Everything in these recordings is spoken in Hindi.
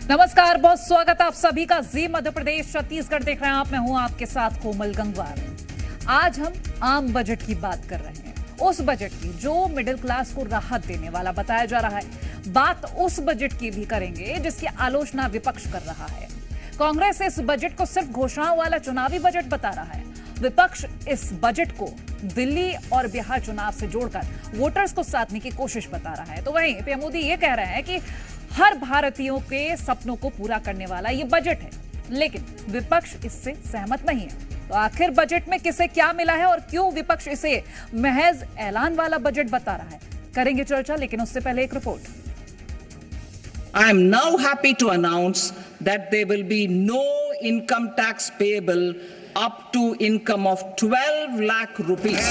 नमस्कार, बहुत स्वागत है आप सभी का जी मध्य प्रदेश छत्तीसगढ़ देख रहे हैं आप। मैं हूं आपके साथ कोमल गंगवार। आज हम आम बजट की बात कर रहे हैं, उस बजट की जो मिडिल क्लास को राहत देने वाला बताया जा रहा है। बात उस बजट की भी करेंगे जिसकी आलोचना विपक्ष कर रहा है। कांग्रेस इस बजट को सिर्फ घोषणाओं वाला चुनावी बजट बता रहा है। विपक्ष इस बजट को दिल्ली और बिहार चुनाव से जोड़कर वोटर्स को साधने की कोशिश बता रहा है। तो वहीं पीएम मोदी ये कह रहे हैं कि हर भारतीयों के सपनों को पूरा करने वाला ये बजट है, लेकिन विपक्ष इससे सहमत नहीं है। तो आखिर बजट में किसे क्या मिला है और क्यों विपक्ष इसे महज ऐलान वाला बजट बता रहा है, करेंगे चर्चा। लेकिन उससे पहले एक report. I am now happy to announce that there will be no income tax payable up to income of 12 lakh rupees.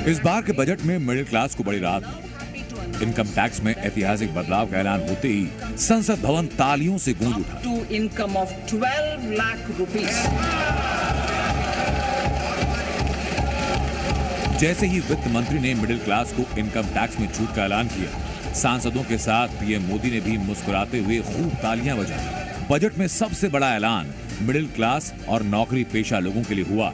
इस बार के बजट में मिडिल क्लास को बड़ी राहत मिली। इनकम टैक्स में ऐतिहासिक बदलाव का ऐलान होते ही संसद भवन तालियों से गूंज उठा। To income of 12 lakh rupees. जैसे ही वित्त मंत्री ने मिडिल क्लास को इनकम टैक्स में छूट का ऐलान किया, सांसदों के साथ पीएम मोदी ने भी मुस्कुराते हुए खूब तालियां बजाई। बजट में सबसे बड़ा ऐलान मिडिल क्लास और नौकरी पेशा लोगों के लिए हुआ।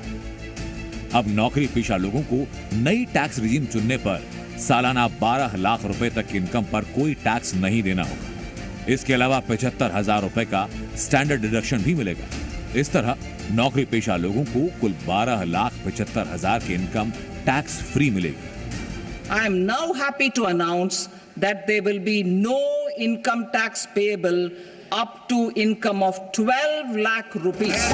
अब नौकरी पेशा लोगों को नई टैक्स रिजीम चुनने पर सालाना 12 लाख रुपए तक की इनकम पर कोई टैक्स नहीं देना होगा। इसके अलावा 75,000 रुपए का स्टैंडर्ड डिडक्शन भी मिलेगा। इस तरह नौकरी पेशा लोगों को कुल 12,75,000 की इनकम टैक्स फ्री मिलेगी। I am now happy to announce that there will be no income tax payable up to income of 12 lakh rupees.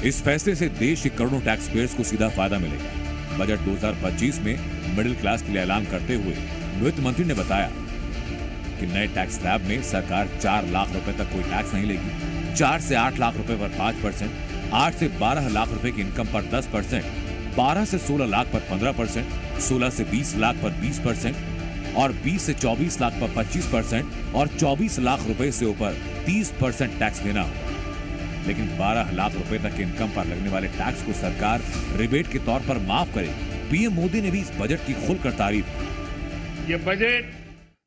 इस फैसले से देश के करोड़ों टैक्स पेयर्स को सीधा फायदा मिलेगा। बजट 2025 में मिडिल क्लास के लिए ऐलान करते हुए वित्त मंत्री ने बताया कि नए टैक्स स्लैब में सरकार 4 लाख रुपए तक कोई टैक्स नहीं लेगी। 4 से 8 लाख रुपए पर 5%, 8 से 12 लाख रुपए की इनकम पर 10%, 12 से 16 लाख पर 15%, 16 से 20 लाख पर 20% और 20 से 24 लाख पर 25% और 24 लाख रुपए से ऊपर 30% टैक्स देना होगा। लेकिन 12 लाख रुपए तक के इनकम पर लगने वाले टैक्स को सरकार रिबेट के तौर पर माफ करेगी। पीएम मोदी ने भी इस बजट की खुलकर तारीफ की। ये बजट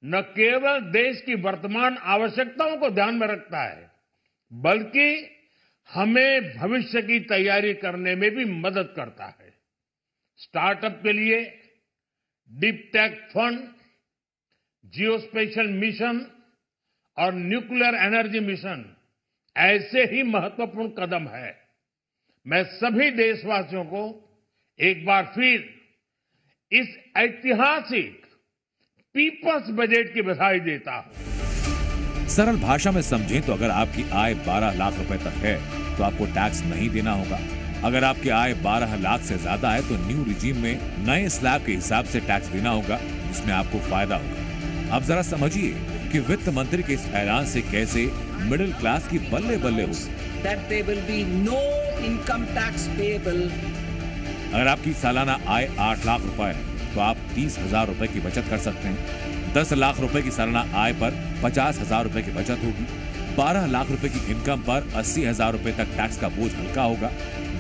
न केवल देश की वर्तमान आवश्यकताओं को ध्यान में रखता है, बल्कि हमें भविष्य की तैयारी करने में भी मदद करता है। स्टार्टअप के लिए deep tech fund, geospatial mission और न्यूक्लियर एनर्जी मिशन ऐसे ही महत्वपूर्ण कदम है। मैं सभी देशवासियों को एक बार फिर इस ऐतिहासिक पीपल्स बजट की बधाई देता हूं। सरल भाषा में समझें तो अगर आपकी आय 12 लाख रुपए तक है तो आपको टैक्स नहीं देना होगा। अगर आपकी आय 12 लाख से ज्यादा है तो न्यू रिजीम में नए स्लैब के हिसाब से टैक्स देना होगा, जिसमें आपको फायदा होगा। अब जरा समझिए कि वित्त मंत्री के इस ऐलान से कैसे मिडिल क्लास की बल्ले बल्ले होगी। That there will be no income tax payable. अगर आपकी सालाना आय 8 लाख रुपए है तो आप 30,000 रुपए की बचत कर सकते हैं। 10 लाख रुपए की सालाना आय पर 50,000 रुपए की बचत होगी। 12 लाख रुपए की इनकम पर 80,000 रुपए तक टैक्स का बोझ हल्का होगा।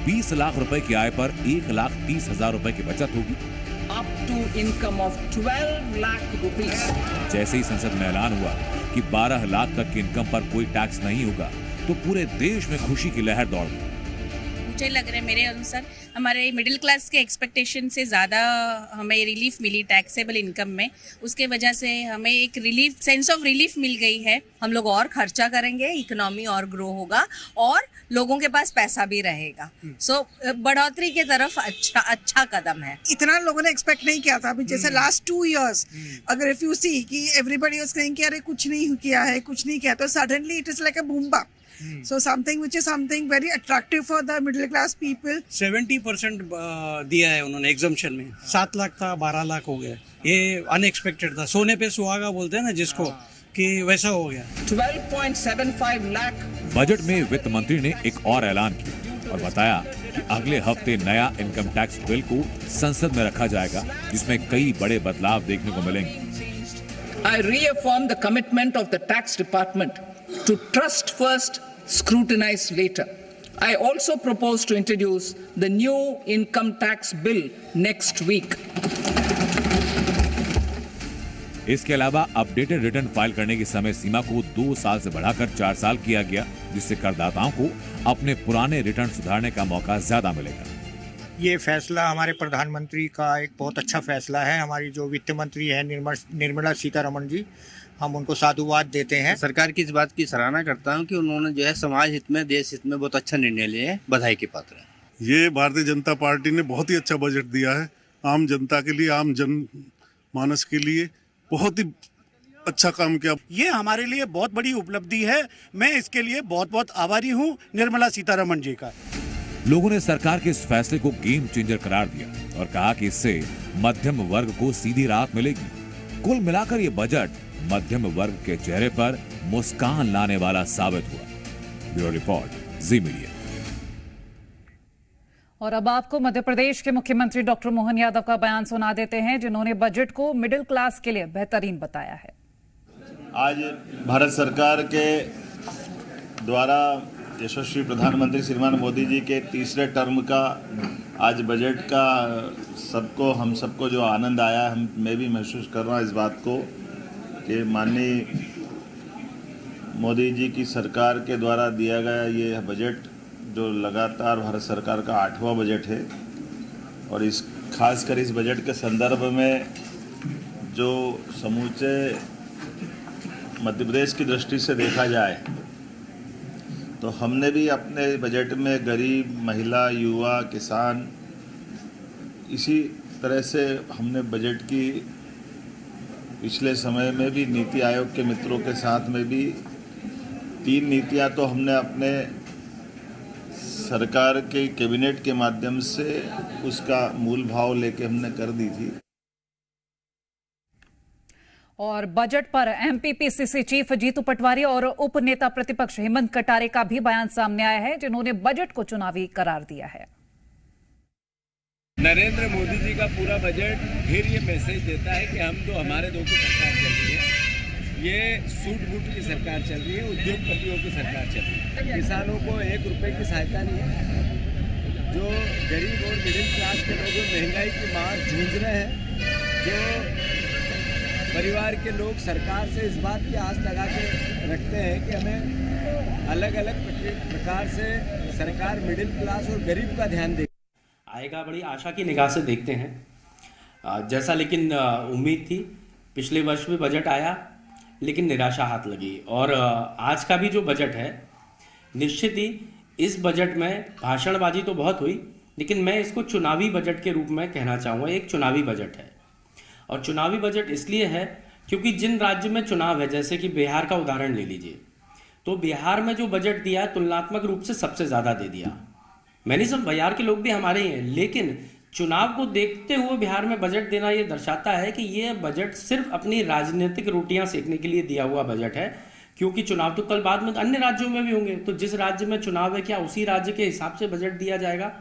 20 लाख रुपए की आय पर 1,30,000 रुपए की बचत होगी। Up to income of 12 lakh rupees. जैसे ही संसद में ऐलान हुआ कि 12 लाख तक की इनकम पर कोई टैक्स नहीं होगा तो पूरे देश में खुशी की लहर दौड़ गई। मुझे लग रहा है, मेरे अनुसार हमारे मिडिल क्लास के एक्सपेक्टेशन से ज़्यादा हमें रिलीफ मिली टैक्सेबल इनकम में। उसके वजह से हमें एक रिलीफ, सेंस ऑफ रिलीफ मिल गई है। हम लोग और खर्चा करेंगे, इकोनॉमी और ग्रो होगा और लोगों के पास पैसा भी रहेगा। सो बढ़ोतरी की तरफ अच्छा कदम है। इतना लोगों ने एक्सपेक्ट नहीं किया था। अभी जैसे लास्ट 2 years अगर इफ यू सी कि एवरीबॉडी वाज सेइंग कि अरे कुछ नहीं किया है, कुछ नहीं किया, तो suddenly it is like a boom bap. So something which is something very attractive for the middle class people. 70% दिया है उन्होंने एग्जम्पशन में। 7 लाख था, 12 लाख हो गया। ये अनएक्सपेक्टेड था। सोने पे सुहागा बोलते हैं ना जिसको, कि वैसा हो गया। 12.75 लाख। बजट में वित्त मंत्री ने एक और ऐलान किया और बताया कि अगले हफ्ते नया इनकम टैक्स बिल को संसद में रखा जाएगा, जिसमें कई बड़े बदलाव देखने को मिलेंगे। I reaffirm the commitment of the tax department to trust first, scrutinize later. I also propose to introduce the new income tax bill next week. इसके अलावा अपडेटेड रिटर्न फाइल करने की समय सीमा को 2 साल से बढ़ाकर 4 साल किया गया, जिससे करदाताओं को अपने पुराने रिटर्न सुधारने का मौका ज्यादा मिलेगा। ये फैसला हमारे प्रधानमंत्री का एक बहुत अच्छा फैसला है। हमारी जो वित्त मंत्री है निर्मला सीतारमण जी, हम उनको साधुवाद देते हैं। सरकार की इस बात की सराहना करता हूं कि उन्होंने जो है समाज हित में, देश हित में बहुत अच्छा निर्णय लिया है। बधाई के पात्र है। ये भारतीय जनता पार्टी ने बहुत ही अच्छा बजट दिया है। आम जनता के लिए, आम जन मानस के लिए बहुत ही अच्छा काम किया। ये हमारे लिए बहुत बड़ी उपलब्धि है। मैं इसके लिए बहुत बहुत आभारी हूँ निर्मला सीतारमण जी का। लोगों ने सरकार के इस फैसले को गेम चेंजर करार दिया और कहा कि इससे मध्यम वर्ग को सीधी राहत मिलेगी। कुल मिलाकर ये बजट मध्यम वर्ग के चेहरे पर मुस्कान लाने वाला साबित हुआ। ब्यूरो रिपोर्ट, जी मीडिया। और अब आपको मध्य प्रदेश के मुख्यमंत्री डॉक्टर मोहन यादव का बयान सुना देते हैं, जिन्होंने बजट को मिडिल क्लास के लिए बेहतरीन बताया है। आज भारत सरकार के द्वारा यशस्वी प्रधानमंत्री श्रीमान मोदी जी के तीसरे टर्म का आज बजट का हम सबको जो आनंद आया, मैं भी महसूस कर रहा हूँ इस बात को कि माननीय मोदी जी की सरकार के द्वारा दिया गया ये बजट जो लगातार भारत सरकार का 8वां बजट है, और खासकर इस बजट के संदर्भ में जो समूचे मध्य प्रदेश की दृष्टि से देखा जाए तो हमने भी अपने बजट में गरीब, महिला, युवा, किसान, इसी तरह से हमने बजट की पिछले समय में भी नीति आयोग के मित्रों के साथ में भी 3 नीतियां तो हमने अपने सरकार के कैबिनेट के माध्यम से उसका मूल भाव लेके हमने कर दी थी। और बजट पर एमपीपीसीसी चीफ जीतू पटवारी और उप नेता प्रतिपक्ष हेमंत कटारे का भी बयान सामने आया है, जिन्होंने बजट को चुनावी करार दिया है। नरेंद्र मोदी जी का पूरा बजट फिर ये मैसेज देता है कि हमारे दो की सरकार चल रही है। ये सूट बूट की सरकार चल रही है, उद्योगपतियों की सरकार चल रही है। किसानों को 1 रुपए की सहायता नहीं है। जो गरीब और मिडिल क्लास के लोग महंगाई की मार जूझ रहे हैं, जो परिवार के लोग सरकार से इस बात की आस लगा के रखते हैं कि हमें अलग अलग प्रकार से सरकार मिडिल क्लास और गरीब का ध्यान दे आएगा, बड़ी आशा की निगाह से देखते हैं। जैसा लेकिन उम्मीद थी, पिछले वर्ष भी बजट आया लेकिन निराशा हाथ लगी। और आज का भी जो बजट है, निश्चित ही इस बजट में भाषणबाजी तो बहुत हुई, लेकिन मैं इसको चुनावी बजट के रूप में कहना चाहूँगा। एक चुनावी बजट है, और चुनावी बजट इसलिए है क्योंकि जिन राज्य में चुनाव है, जैसे कि बिहार का उदाहरण ले लीजिए, तो बिहार में जो बजट दिया तुलनात्मक रूप से सबसे ज़्यादा दे दिया। मैंने सब बिहार के लोग भी हमारे ही हैं, लेकिन चुनाव को देखते हुए बिहार में बजट देना ये दर्शाता है कि ये बजट सिर्फ अपनी राजनीतिक रोटियां सेकने के लिए दिया हुआ बजट है, क्योंकि चुनाव तो कल बाद में अन्य राज्यों में भी होंगे। तो जिस राज्य में चुनाव है, क्या उसी राज्य के हिसाब से बजट दिया जाएगा?